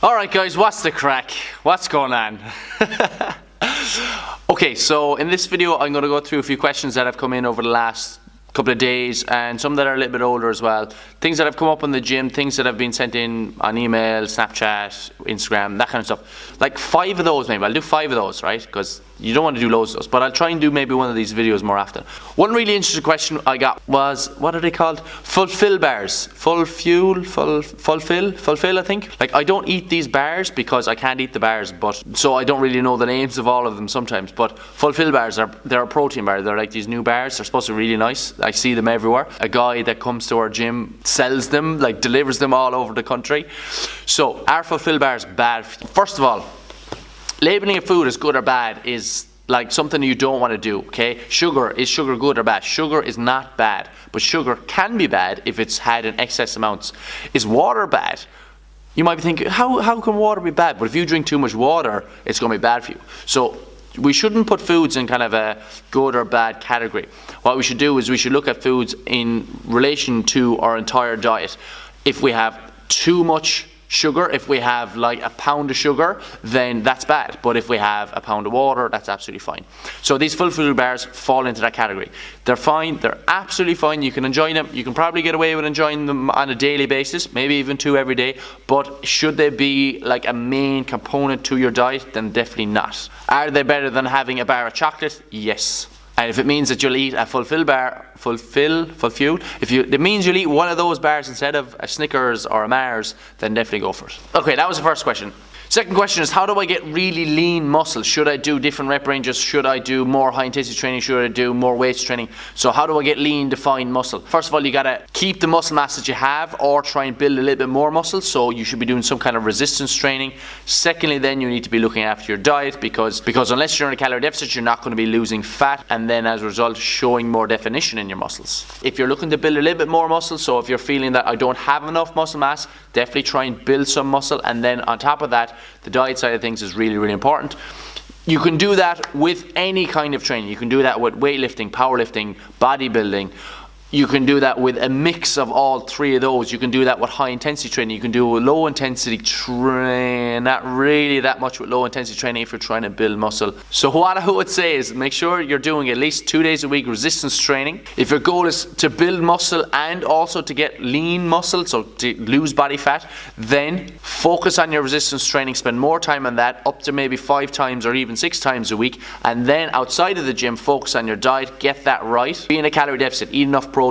Alright guys, what's the crack? What's going on? Okay, so in this video I'm going to go through a few questions that have come in over the last couple of days, and some that are a little bit older as well. Things that have come up in the gym, things that have been sent in on email, Snapchat, Instagram, that kind of stuff. Like 5 of those maybe. I'll do 5 of those, right? Because you don't want to do loads of those, but I'll try and do maybe one of these videos more often. One really interesting question I got was, what are they called? Fulfil bars. Fulfil, I think. Like, I don't eat these bars because I can't eat the bars, but so I don't really know the names of all of them sometimes. But Fulfil bars they're a protein bar. They're like these new bars. They're supposed to be really nice. I see them everywhere. A guy that comes to our gym sells them, like delivers them all over the country. So are Fulfil bars bad? First of all, labeling a food as good or bad is like something you don't want to do, okay? Is sugar good or bad? Sugar is not bad, but sugar can be bad if it's had in excess amounts. Is water bad? You might be thinking, how can water be bad? But if you drink too much water, it's going to be bad for you. So we shouldn't put foods in kind of a good or bad category. What we should do is we should look at foods in relation to our entire diet. If we have too much sugar, if we have like a pound of sugar, then that's bad. But if we have a pound of water, that's absolutely fine. So these Fulfil bars fall into that category. They're fine, they're absolutely fine. You can enjoy them. You can probably get away with enjoying them on a daily basis, maybe even 2 every day. But should they be like a main component to your diet? Then definitely not. Are they better than having a bar of chocolate? Yes. And if it means that you'll eat a Fulfil bar, it means you'll eat one of those bars instead of a Snickers or a Mars, then definitely go for it. Okay, that was the first question. Second question is, how do I get really lean muscle? Should I do different rep ranges? Should I do more high intensity training? Should I do more weights training? So how do I get lean defined muscle? First of all, you gotta keep the muscle mass that you have or try and build a little bit more muscle. So you should be doing some kind of resistance training. Secondly, then you need to be looking after your diet because unless you're in a calorie deficit, you're not going to be losing fat and then as a result showing more definition in your muscles. If you're looking to build a little bit more muscle, so if you're feeling that I don't have enough muscle mass, definitely try and build some muscle, and then on top of that, the diet side of things is really, really important. You can do that with any kind of training. You can do that with weightlifting, powerlifting, bodybuilding. You can do that with a mix of all 3 of those. You can do that with high intensity training. You can do low intensity training, not really that much with low intensity training if you're trying to build muscle. So what I would say is make sure you're doing at least 2 days a week resistance training. If your goal is to build muscle and also to get lean muscle, so to lose body fat, then focus on your resistance training. Spend more time on that, up to maybe 5 times or even 6 times a week. And then outside of the gym, focus on your diet, get that right. Be in a calorie deficit, eat enough protein.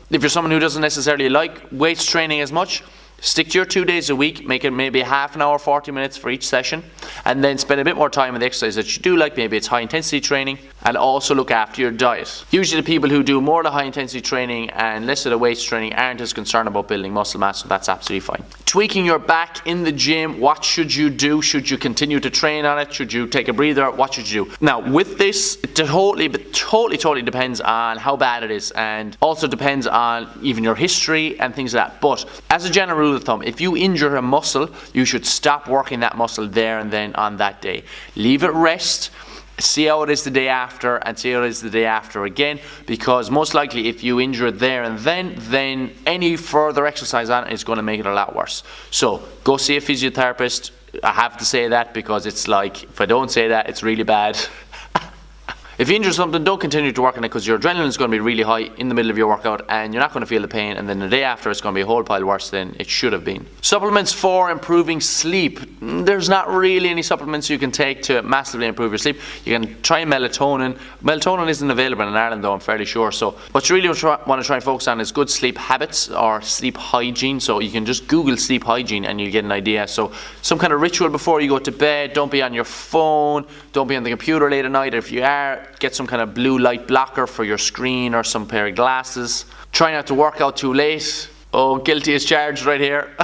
If you're someone who doesn't necessarily like weights training as much, stick to your 2 days a week, make it maybe half an hour, 40 minutes for each session, and then spend a bit more time on the exercise that you do like. Maybe it's high intensity training, and also look after your diet. Usually the people who do more of the high intensity training and less of the weights training aren't as concerned about building muscle mass, so that's absolutely fine. Tweaking your back in the gym, what should you do? Should you continue to train on it? Should you take a breather? What should you do? Now with this, it totally depends on how bad it is, and also depends on even your history and things like that. But as a general rule of thumb, if you injure a muscle, you should stop working that muscle there and then on that day. Leave it rest, see how it is the day after, and see how it is the day after again, because most likely if you injure it there and then any further exercise on it is going to make it a lot worse. So go see a physiotherapist. I have to say that because it's like, if I don't say that, it's really bad. If you injure something, don't continue to work on it because your adrenaline is going to be really high in the middle of your workout and you're not going to feel the pain, and then the day after it's going to be a whole pile worse than it should have been. Supplements for improving sleep. There's not really any supplements you can take to massively improve your sleep. You can try melatonin. Melatonin isn't available in Ireland though, I'm fairly sure. So what you really want to try and focus on is good sleep habits or sleep hygiene. So you can just Google sleep hygiene and you get an idea. So some kind of ritual before you go to bed. Don't be on your phone. Don't be on the computer late at night. If you are, get some kind of blue light blocker for your screen or some pair of glasses. Try not to work out too late. Oh, guilty as charged right here.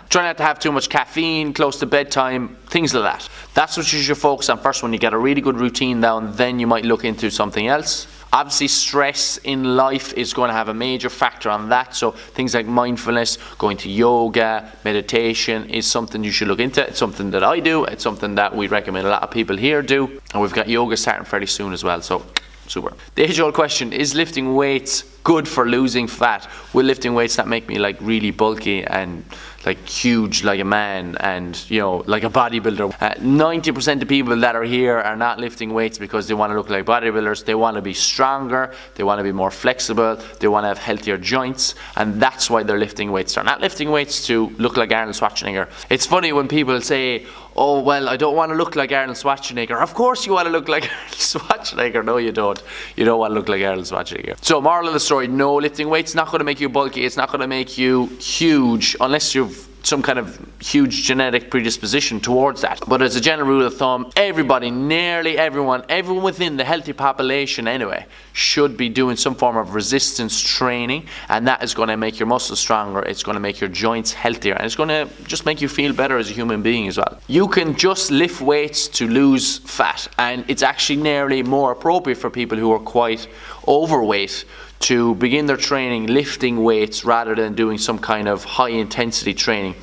Try not to have too much caffeine close to bedtime, things like that. That's what you should focus on first. When you get a really good routine down, then you might look into something else. Obviously stress in life is going to have a major factor on that, so things like mindfulness, going to yoga, meditation is something you should look into. It's something that I do, it's something that we recommend a lot of people here do, and we've got yoga starting fairly soon as well, so super. The age-old question, is lifting weights good for losing fat? Will lifting weights that make me like really bulky and like huge like a man and, you know, like a bodybuilder. 90% of people that are here are not lifting weights because they want to look like bodybuilders. They want to be stronger, they want to be more flexible, they want to have healthier joints, and that's why they're lifting weights. They're not lifting weights to look like Arnold Schwarzenegger. It's funny when people say, oh, well, I don't want to look like Arnold Schwarzenegger. Of course you want to look like Arnold Schwarzenegger. No, you don't. You don't want to look like Arnold Schwarzenegger. So moral of the story, no, lifting weights not going to make you bulky. It's not going to make you huge unless you've some kind of huge genetic predisposition towards that. But as a general rule of thumb, everybody, nearly everyone within the healthy population anyway, should be doing some form of resistance training, and that is going to make your muscles stronger, it's going to make your joints healthier, and it's going to just make you feel better as a human being as well. You can just lift weights to lose fat, and it's actually nearly more appropriate for people who are quite overweight to begin their training lifting weights rather than doing some kind of high intensity training.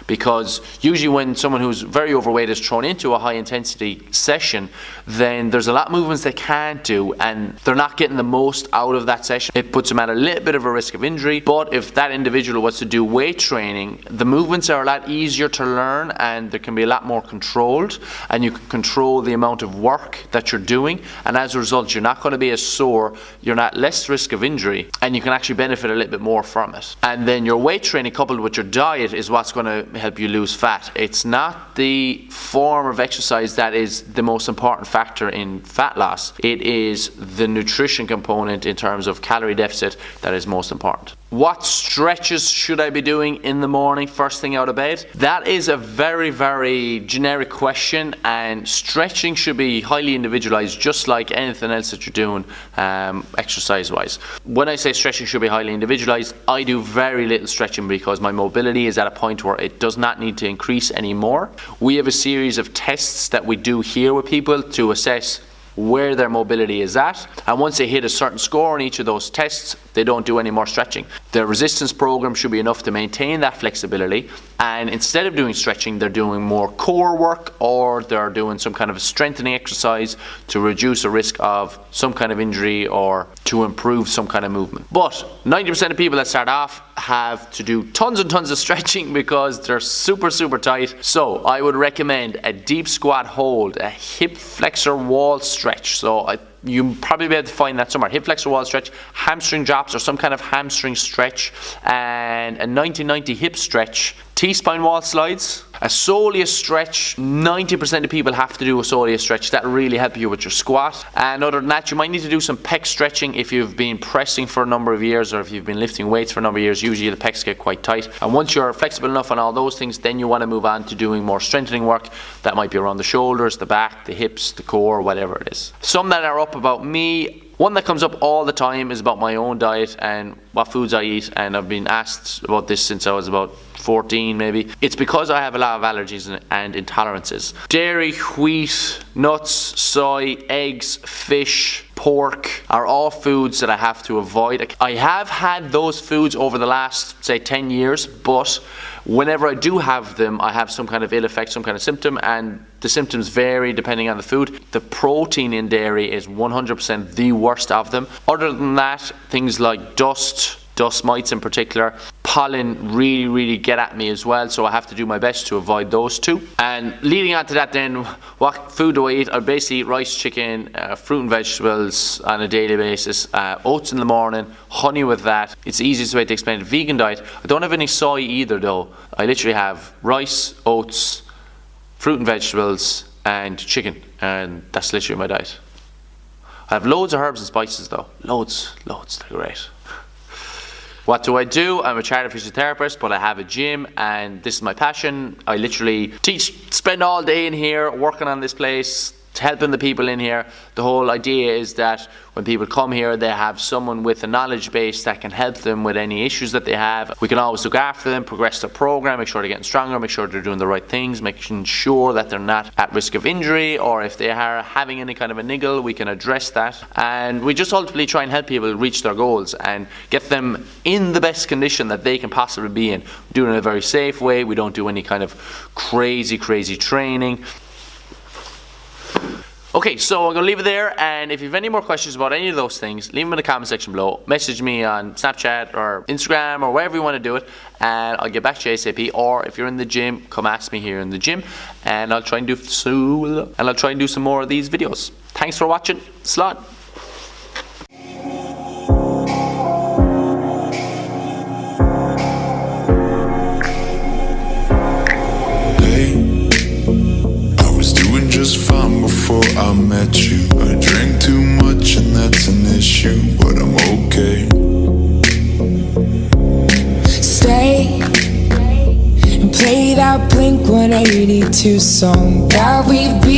Because usually when someone who's very overweight is thrown into a high intensity session, then there's a lot of movements they can't do and they're not getting the most out of that session. It puts them at a little bit of a risk of injury. But if that individual was to do weight training, the movements are a lot easier to learn and they can be a lot more controlled, and you can control the amount of work that you're doing, and as a result you're not going to be as sore, you're at less risk of injury, and you can actually benefit a little bit more from it. And then your weight training coupled with your diet is what's going to help you lose fat. It's not the form of exercise that is the most important factor in fat loss. It is the nutrition component in terms of calorie deficit that is most important. What stretches should I be doing in the morning first thing out of bed? That is a very, very generic question, and stretching should be highly individualized, just like anything else that you're doing exercise wise. When I say stretching should be highly individualized, I do very little stretching because my mobility is at a point where it does not need to increase anymore. We have a series of tests that we do here with people to assess where their mobility is at, and once they hit a certain score on each of those tests, they don't do any more stretching. Their resistance program should be enough to maintain that flexibility, and instead of doing stretching, they're doing more core work, or they're doing some kind of a strengthening exercise to reduce a risk of some kind of injury or to improve some kind of movement. But 90% of people that start off have to do tons and tons of stretching because they're super, super tight. So I would recommend a deep squat hold, a hip flexor wall stretch. So you probably be able to find that somewhere. Hip flexor wall stretch, hamstring drops or some kind of hamstring stretch, and a 90-90 hip stretch, T-spine wall slides, a soleus stretch. 90% of people have to do a soleus stretch. That will really help you with your squat. And other than that, you might need to do some pec stretching if you've been pressing for a number of years, or if you've been lifting weights for a number of years. Usually the pecs get quite tight. And once you're flexible enough on all those things, then you want to move on to doing more strengthening work. That might be around the shoulders, the back, the hips, the core, whatever it is. Some that are up about me. One that comes up all the time is about my own diet and what foods I eat, and I've been asked about this since I was about 14 maybe. It's because I have a lot of allergies and intolerances. Dairy, wheat, nuts, soy, eggs, fish, pork are all foods that I have to avoid. I have had those foods over the last, say, 10 years, but whenever I do have them, I have some kind of ill effect, some kind of symptom, and the symptoms vary depending on the food. The protein in dairy is 100% the worst of them. Other than that, things like dust mites in particular, pollen really get at me as well, so I have to do my best to avoid those two. And leading on to that then, what food do I eat? I basically eat rice, chicken, fruit and vegetables on a daily basis, oats in the morning, honey with that. It's the easiest way to explain it. Vegan diet. I don't have any soy either though. I literally have rice, oats, fruit and vegetables and chicken, and that's literally my diet. I have loads of herbs and spices though. Loads, they're great. What do I do? I'm a chartered physiotherapist, but I have a gym, and this is my passion. I literally spend all day in here working on this place, helping the people in here. The whole idea is that when people come here, they have someone with a knowledge base that can help them with any issues that they have. We can always look after them, progress their program, make sure they're getting stronger, make sure they're doing the right things, making sure that they're not at risk of injury, or if they are having any kind of a niggle, we can address that. And we just ultimately try and help people reach their goals and get them in the best condition that they can possibly be in. We do it in a very safe way. We don't do any kind of crazy training. Okay, so I'm going to leave it there, and if you have any more questions about any of those things, leave them in the comment section below. Message me on Snapchat or Instagram or wherever you want to do it, and I'll get back to you ASAP. Or if you're in the gym, come ask me here in the gym, and I'll try and do some more of these videos. Thanks for watching. Slán. Just fine before I met you. I drink too much and that's an issue, but I'm okay. Stay and play that Blink 182 song that we've been